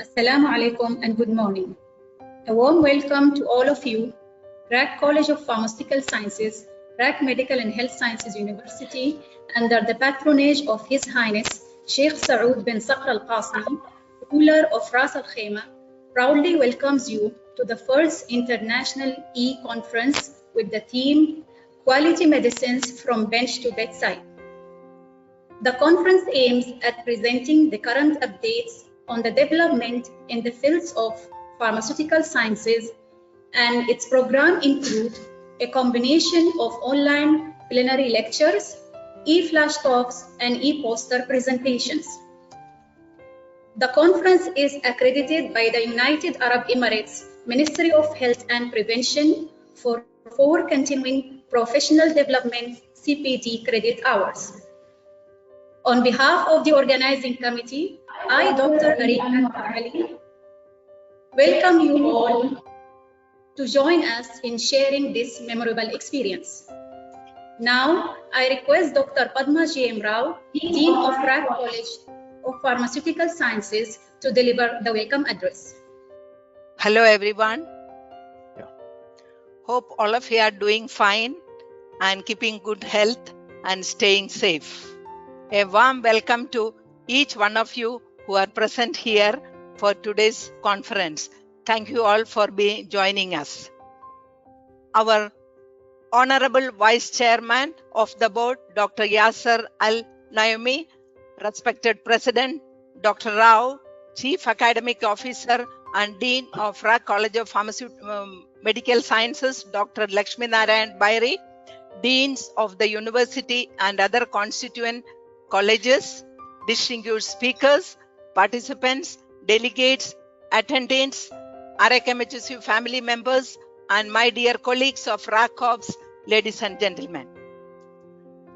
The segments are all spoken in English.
Assalamu alaikum and good morning. A warm welcome to all of you, RAK College of Pharmaceutical Sciences, RAK Medical and Health Sciences University, under the patronage of His Highness Sheikh Saud bin Saqr Al Qasimi, ruler of Ras Al Khaimah, proudly welcomes you to the first International E-Conference with the theme Quality Medicines from Bench to Bedside. The conference aims at presenting the current updates on the development in the fields of pharmaceutical sciences, and its program includes a combination of online plenary lectures, e-flash talks, and e-poster presentations. The conference is accredited by the United Arab Emirates Ministry of Health and Prevention for 4 continuing professional development CPD credit hours. On behalf of the organizing committee, I, Dr. Arif Ali, welcome you all to join us in sharing this memorable experience. Now, I request Dr. Padma J.M. Rao, Dean of RAK College of Pharmaceutical Sciences, to deliver the welcome address. Hello, everyone. Hope all of you are doing fine and keeping good health and staying safe. A warm welcome to each one of you who are present here for today's conference. Thank you all for joining us. Our Honorable Vice Chairman of the Board, Dr. Yasser Al-Naimi, respected President, Dr. Rao, Chief Academic Officer and Dean of RAK College of Medical Sciences, Dr. Lakshmi Narayan Bairi, Deans of the University and other constituent colleges, distinguished speakers, participants, delegates, attendants, RAK-MHSU family members, and my dear colleagues of RAK Corps, ladies and gentlemen.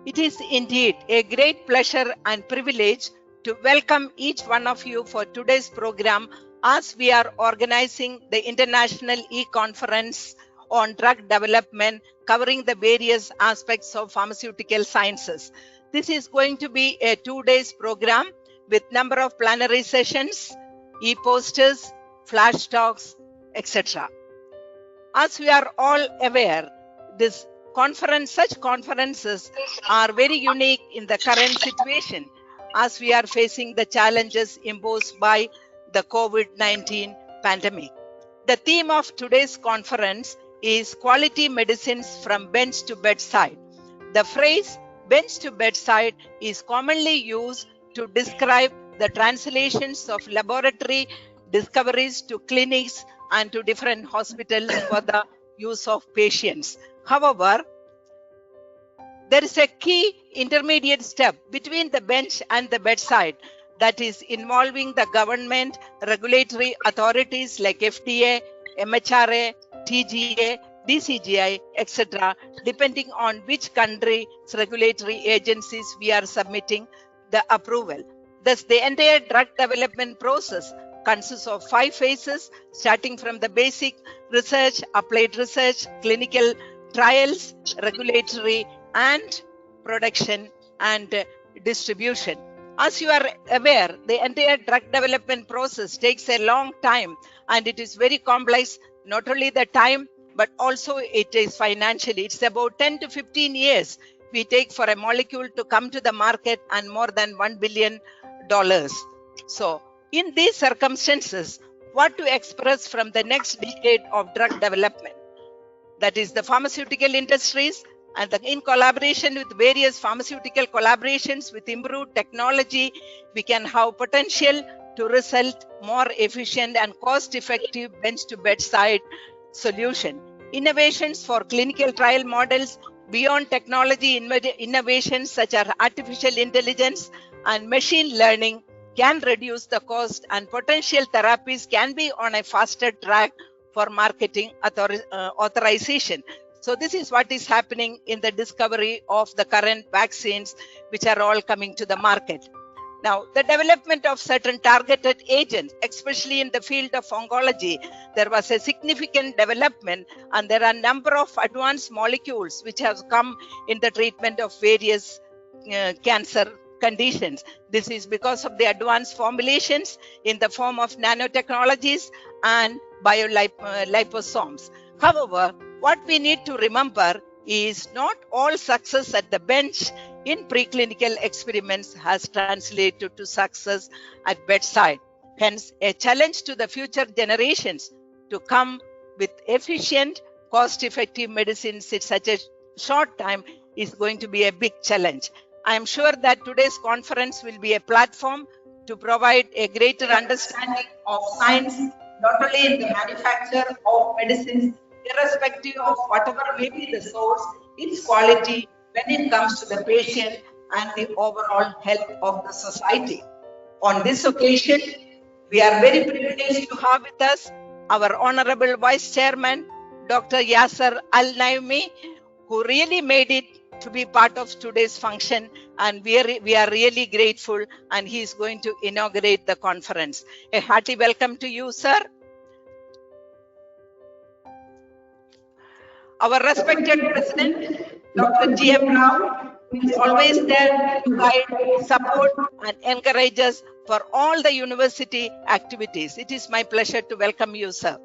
It is indeed a great pleasure and privilege to welcome each one of you for today's program as we are organizing the International E-Conference on Drug Development covering the various aspects of pharmaceutical sciences. This is going to be a 2-day program with number of plenary sessions, e-posters, flash talks, etc. As we are all aware, such conferences are very unique in the current situation as we are facing the challenges imposed by the COVID-19 pandemic. The theme of today's conference is Quality Medicines from Bench to Bedside. The phrase bench to bedside is commonly used to describe the translations of laboratory discoveries to clinics and to different hospitals for the use of patients. However, there is a key intermediate step between the bench and the bedside that is involving the government, regulatory authorities like FDA, MHRA, TGA, DCGI, etc., depending on which country's regulatory agencies we are submitting the approval. Thus, the entire drug development process consists of 5 phases, starting from the basic research, applied research, clinical trials, regulatory, and production and distribution. As you are aware, the entire drug development process takes a long time and it is very complex, not only the time, but also it is financially. It's about 10 to 15 years we take for a molecule to come to the market and more than $1 billion. So, in these circumstances, what to express from the next decade of drug development? That is the pharmaceutical industries, and in collaboration with various pharmaceutical collaborations with improved technology, we can have potential to result more efficient and cost-effective bench-to-bedside solution. Innovations for clinical trial models beyond technology innovations such as artificial intelligence and machine learning can reduce the cost, and potential therapies can be on a faster track for marketing authorization. So this is what is happening in the discovery of the current vaccines, which are all coming to the market. Now, the development of certain targeted agents, especially in the field of oncology, there was a significant development, and there are a number of advanced molecules which have come in the treatment of various cancer conditions. This is because of the advanced formulations in the form of nanotechnologies and bioliposomes. However, what we need to remember is not all success at the bench in preclinical experiments has translated to success at bedside. Hence, a challenge to the future generations to come with efficient, cost-effective medicines in such a short time is going to be a big challenge. I am sure that today's conference will be a platform to provide a greater understanding of science, not only in the manufacture of medicines, irrespective of whatever may be the source, its quality when it comes to the patient and the overall health of the society. On this occasion, we are very privileged to have with us our Honorable Vice Chairman, Dr. Yasser Al-Naimi, who really made it to be part of today's function, and we are really grateful, and he is going to inaugurate the conference. A hearty welcome to you, sir. Our respected President, Dr. G.M. Rao, is always there to guide, support, and encourage us for all the university activities. It is my pleasure to welcome you, sir.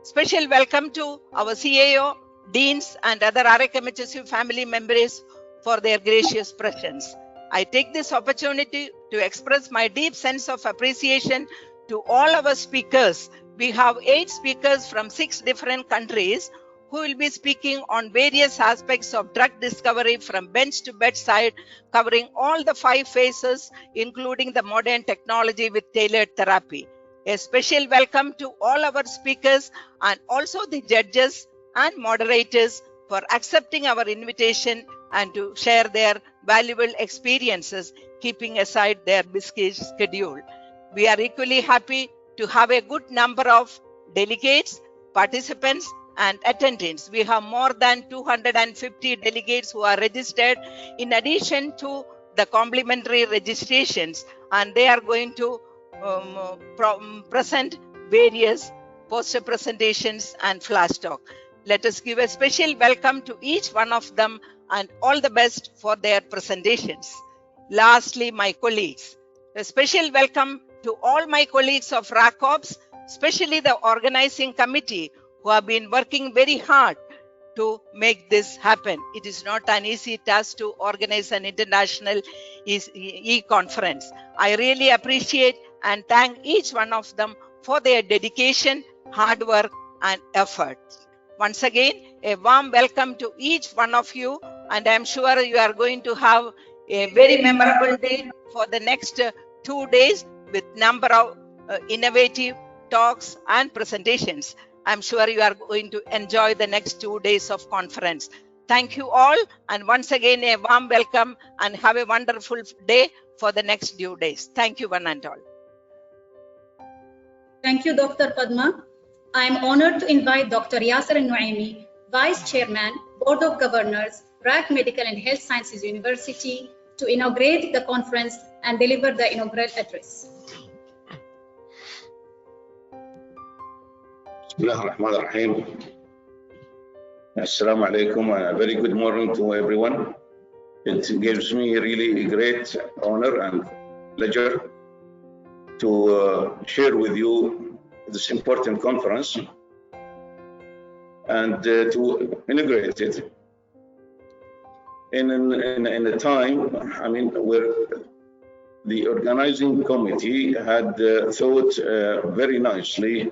Special welcome to our CAO, deans, and other RHMHSU family members for their gracious presence. I take this opportunity to express my deep sense of appreciation to all our speakers. We have 8 speakers from 6 different countries who will be speaking on various aspects of drug discovery from bench to bedside, covering all the 5 phases, including the modern technology with tailored therapy. A special welcome to all our speakers and also the judges and moderators for accepting our invitation and to share their valuable experiences, keeping aside their busy schedule. We are equally happy to have a good number of delegates, participants, and attendants. We have more than 250 delegates who are registered in addition to the complimentary registrations, and they are going to present various poster presentations and flash talk. Let us give a special welcome to each one of them and all the best for their presentations. Lastly, my colleagues. A special welcome to all my colleagues of RACOPS, especially the organizing committee, who have been working very hard to make this happen. It is not an easy task to organize an international e-conference. I really appreciate and thank each one of them for their dedication, hard work, and effort. Once again, a warm welcome to each one of you, and I am sure you are going to have a very memorable day for the next 2 days with number of innovative talks and presentations. I'm sure you are going to enjoy the next 2 days of conference. Thank you all, and once again a warm welcome, and have a wonderful day for the next 2 days. Thank you one and all. Thank you, Dr. Padma. I am honored to invite Dr. Yasser Al-Naimi, Vice Chairman, Board of Governors, RAC Medical and Health Sciences University, to inaugurate the conference and deliver the inaugural address. Bismillahirrahmanirrahim. Assalamu alaikum and a very good morning to everyone. It gives me really great honor and pleasure to share with you this important conference and to inaugurate it in a time, where the organizing committee had thought very nicely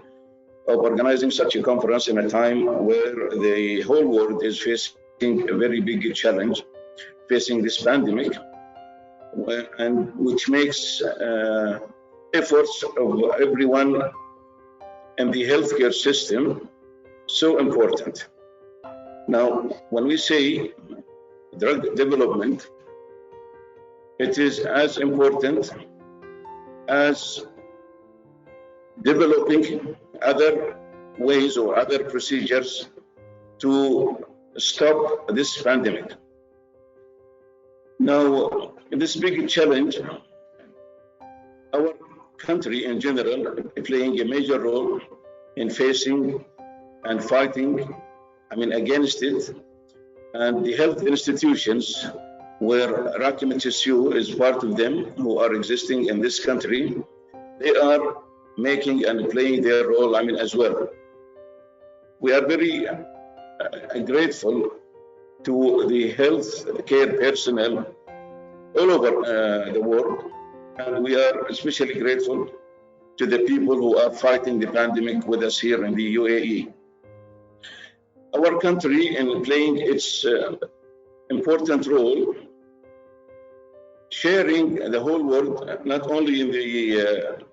of organizing such a conference in a time where the whole world is facing a very big challenge, facing this pandemic, and which makes efforts of everyone in the healthcare system so important. Now, when we say drug development, it is as important as developing other ways or other procedures to stop this pandemic. Now, this big challenge, our country in general playing a major role in facing and fighting against it, and the health institutions where RACMHSU is part of them, who are existing in this country, they are making and playing their role, as well. We are very grateful to the health care personnel all over the world, and we are especially grateful to the people who are fighting the pandemic with us here in the UAE. Our country, in playing its important role, sharing the whole world, not only in the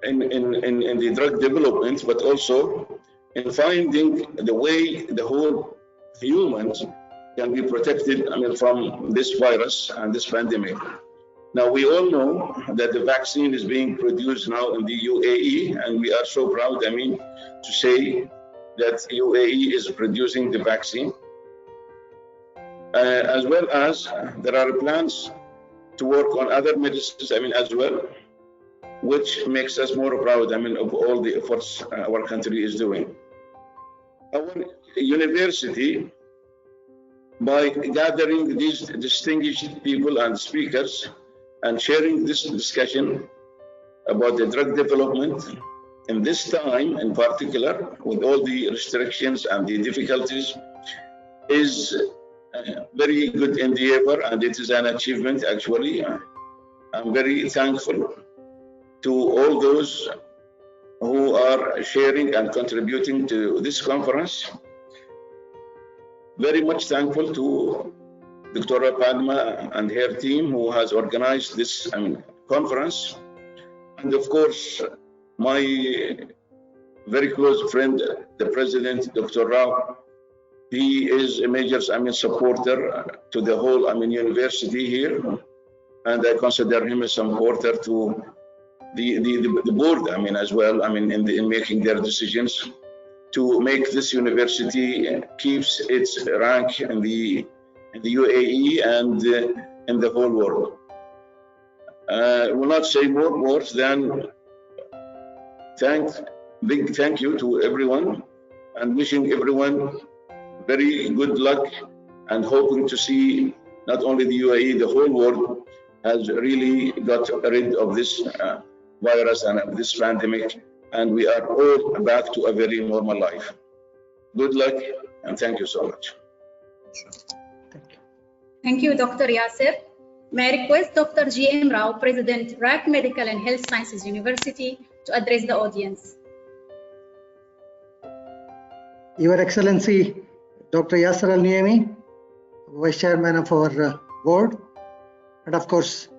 in the drug development, but also in finding the way the whole humans can be protected from this virus and this pandemic. Now, we all know that the vaccine is being produced now in the UAE, and we are so proud, to say that UAE is producing the vaccine. As well as there are plans to work on other medicines, as well, which makes us more proud, of all the efforts our country is doing. Our university, by gathering these distinguished people and speakers and sharing this discussion about the drug development in this time in particular, with all the restrictions and the difficulties, is very good endeavor, and it is an achievement actually. I'm very thankful to all those who are sharing and contributing to this conference. Very much thankful to Dr. Padma and her team who has organized this conference. And of course, my very close friend, the President, Dr. Rao, he is a major supporter to the whole university here. And I consider him a supporter to the board, as well, in making their decisions to make this university keeps its rank in the UAE and in the whole world. I will not say more words than big thank you to everyone, and wishing everyone very good luck, and hoping to see not only the UAE, the whole world has really got rid of this virus and this pandemic, and we are all back to a very normal life. Good luck, and thank you so much. Thank you, Dr. Yasser. May I request Dr. G.M. Rao, President, RAC Medical and Health Sciences University, to address the audience. Your Excellency, Dr. Yasser Al-Nuaimi, Vice Chairman of our board, and of course,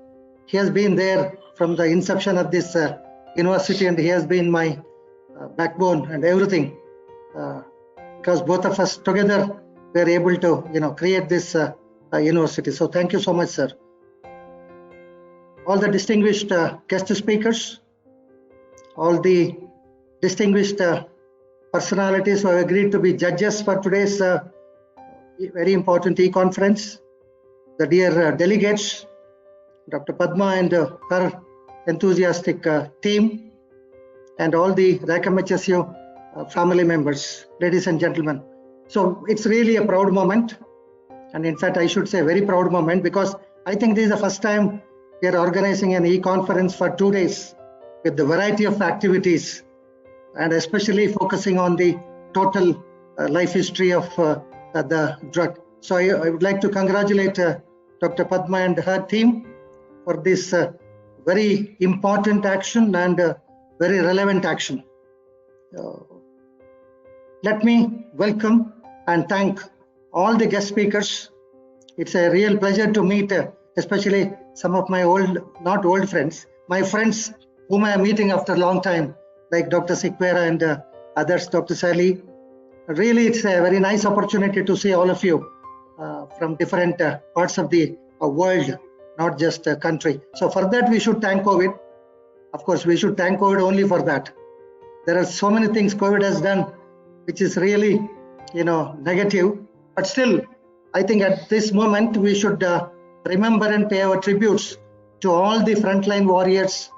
he has been there from the inception of this university, and he has been my backbone and everything, because both of us together were able to, create this university. So thank you so much, sir. All the distinguished guest speakers, all the distinguished personalities who have agreed to be judges for today's very important e-conference, the dear delegates, Dr. Padma and her enthusiastic team, and all the RACMHSU family members, ladies and gentlemen. So it's really a proud moment, and in fact I should say very proud moment, because I think this is the first time we are organizing an e-conference for 2 days with the variety of activities, and especially focusing on the total life history of the drug. So I would like to congratulate Dr. Padma and her team for this very important action and very relevant action. Let me welcome and thank all the guest speakers. It's a real pleasure to meet especially some of my not old friends, my friends whom I am meeting after a long time, like Dr. Sikwera and others, Dr. Sally. Really, it's a very nice opportunity to see all of you from different parts of the world, not just a country. So for that, we should thank COVID. Of course, we should thank COVID only for that. There are so many things COVID has done, which is really, negative. But still, I think at this moment, we should remember and pay our tributes to all the frontline warriors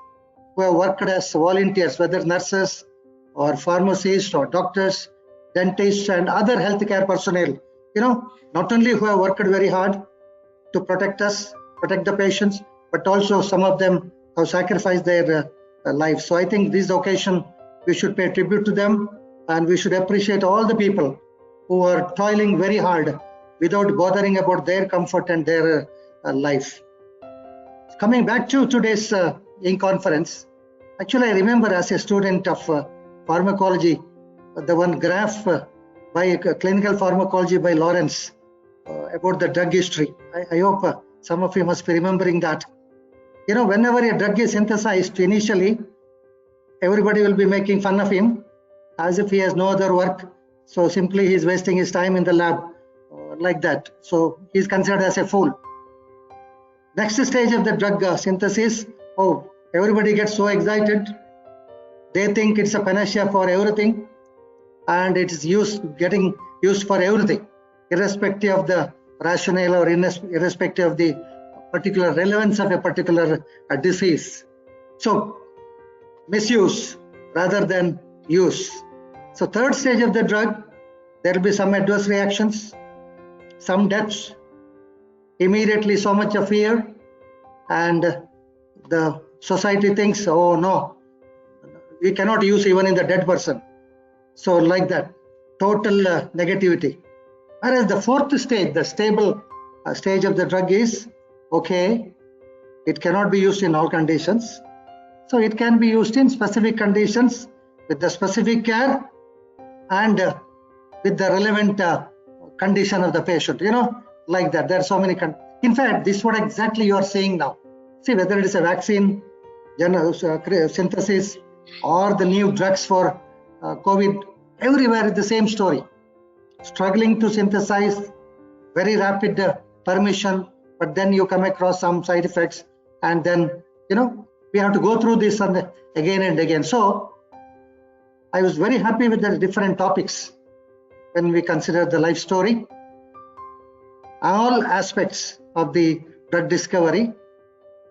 who have worked as volunteers, whether nurses or pharmacists or doctors, dentists and other healthcare personnel not only who have worked very hard to protect us, protect the patients, but also some of them have sacrificed their lives. So I think this occasion, we should pay tribute to them, and we should appreciate all the people who are toiling very hard without bothering about their comfort and their life. Coming back to today's INC conference, actually I remember as a student of pharmacology, the one graph by clinical pharmacology by Lawrence about the drug history. I hope some of you must be remembering that. Whenever a drug is synthesized initially, everybody will be making fun of him as if he has no other work. So simply he's wasting his time in the lab like that. So he's considered as a fool. Next stage of the drug synthesis, everybody gets so excited. They think it's a panacea for everything, and it is getting used for everything, irrespective of the rationale or irrespective of the particular relevance of a particular disease. So misuse rather than use. So third stage of the drug, there will be some adverse reactions, some deaths, immediately so much of fear, and the society thinks, oh no, we cannot use even in the dead person. So like that, total negativity. Whereas the fourth stage, the stable stage of the drug is, okay, it cannot be used in all conditions. So it can be used in specific conditions with the specific care and with the relevant condition of the patient, like that. There are so many. In fact, this is what exactly you are saying now. See, whether it is a vaccine, synthesis, or the new drugs for COVID, everywhere is the same story. Struggling to synthesize, very rapid permission, but then you come across some side effects, and then, we have to go through this again and again. So I was very happy with the different topics when we consider the life story, all aspects of the drug discovery.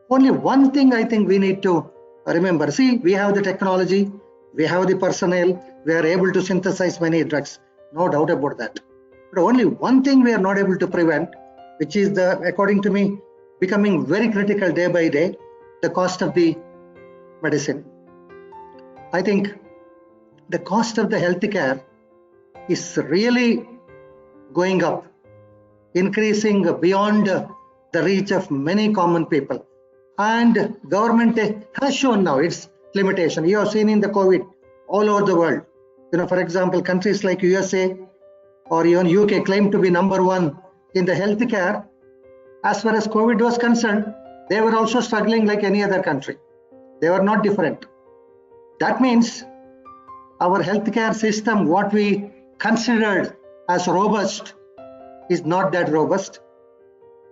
Only one thing I think we need to remember. See, we have the technology, we have the personnel, we are able to synthesize many drugs, no doubt about that. But only one thing we are not able to prevent, which is according to me, becoming very critical day by day, the cost of the medicine. I think the cost of the healthcare is really going up, increasing beyond the reach of many common people. And government has shown now its limitation. You have seen in the COVID all over the world. For example, countries like USA or even UK claim to be #1 in the healthcare. As far as COVID was concerned, they were also struggling like any other country. They were not different. That means our healthcare system, what we considered as robust, is not that robust.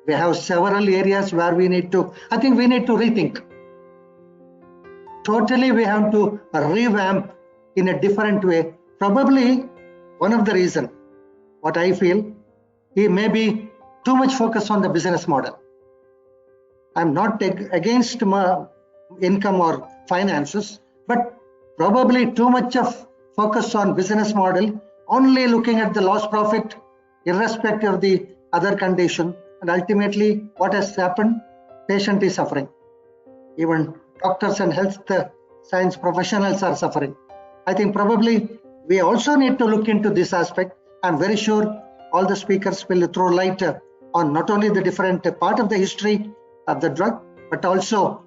We have several areas where we need to rethink. Totally, we have to revamp in a different way. Probably one of the reasons, what I feel, it may be too much focus on the business model. I'm not against income or finances, but probably too much of focus on business model, only looking at the loss profit, irrespective of the other condition. And ultimately, what has happened? Patient is suffering. Even doctors and health science professionals are suffering. I think probably we also need to look into this aspect. I'm very sure all the speakers will throw light on not only the different part of the history of the drug, but also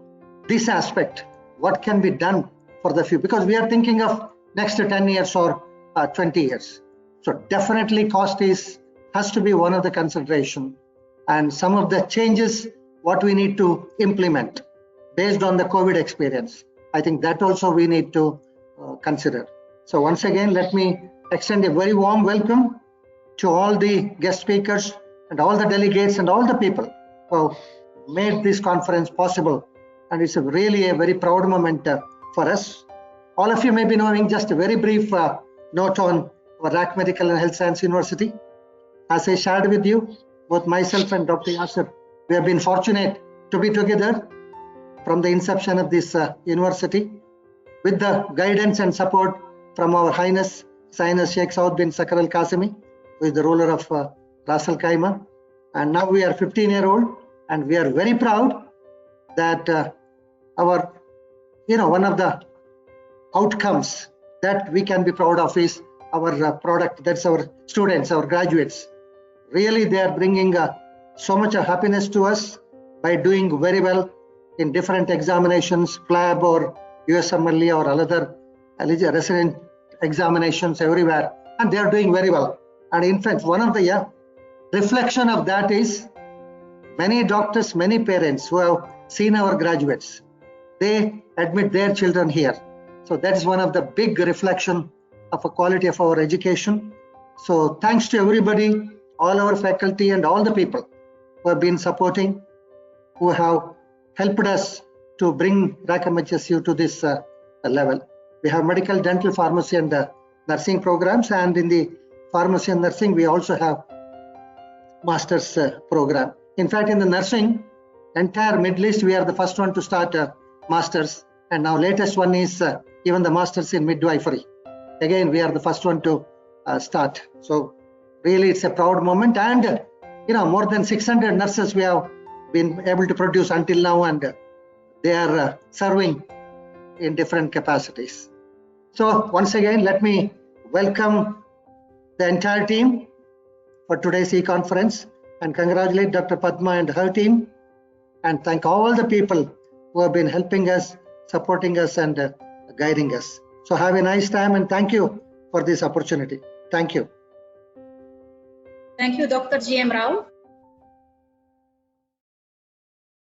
this aspect, what can be done for the future, because we are thinking of next 10 years or 20 years. So definitely cost has to be one of the consideration, and some of the changes what we need to implement based on the COVID experience. I think that also we need to consider. So once again, let me extend a very warm welcome to all the guest speakers and all the delegates and all the people who made this conference possible. And it's really a very proud moment for us. All of you may be knowing, just a very brief note on our RAC Medical and Health Science University. As I shared with you, both myself and Dr. Yasser, we have been fortunate to be together from the inception of this university, with the guidance and support from our Highness Sheikh Saud bin Sakar Al Qasimi, who is the ruler of Ras Al Khaimah, and now we are 15-year-old, and we are very proud that our, one of the outcomes that we can be proud of is our product. That's our students, our graduates. Really, they are bringing so much happiness to us by doing very well in different examinations, FLAB or USMLE or other resident examinations everywhere, and they are doing very well. And in fact, one of the reflection of that is many doctors, many parents who have seen our graduates, they admit their children here. So that is one of the big reflection of a quality of our education. So thanks to everybody, all our faculty and all the people who have been supporting, who have helped us to bring RAC MHSU to this level. We have medical, dental, pharmacy and nursing programs, and in the pharmacy and nursing we also have master's program. In fact, in the nursing, entire Middle East, we are the first one to start masters, and now latest one is even the masters in midwifery. Again, we are the first one to start. So really it's a proud moment, and more than 600 nurses we have been able to produce until now, and they are serving in different capacities. So once again, let me welcome the entire team for today's e-conference and congratulate Dr. Padma and her team, and thank all the people who have been helping us, supporting us and guiding us. So have a nice time, and thank you for this opportunity. Thank you. Thank you, Dr. G.M. Rao.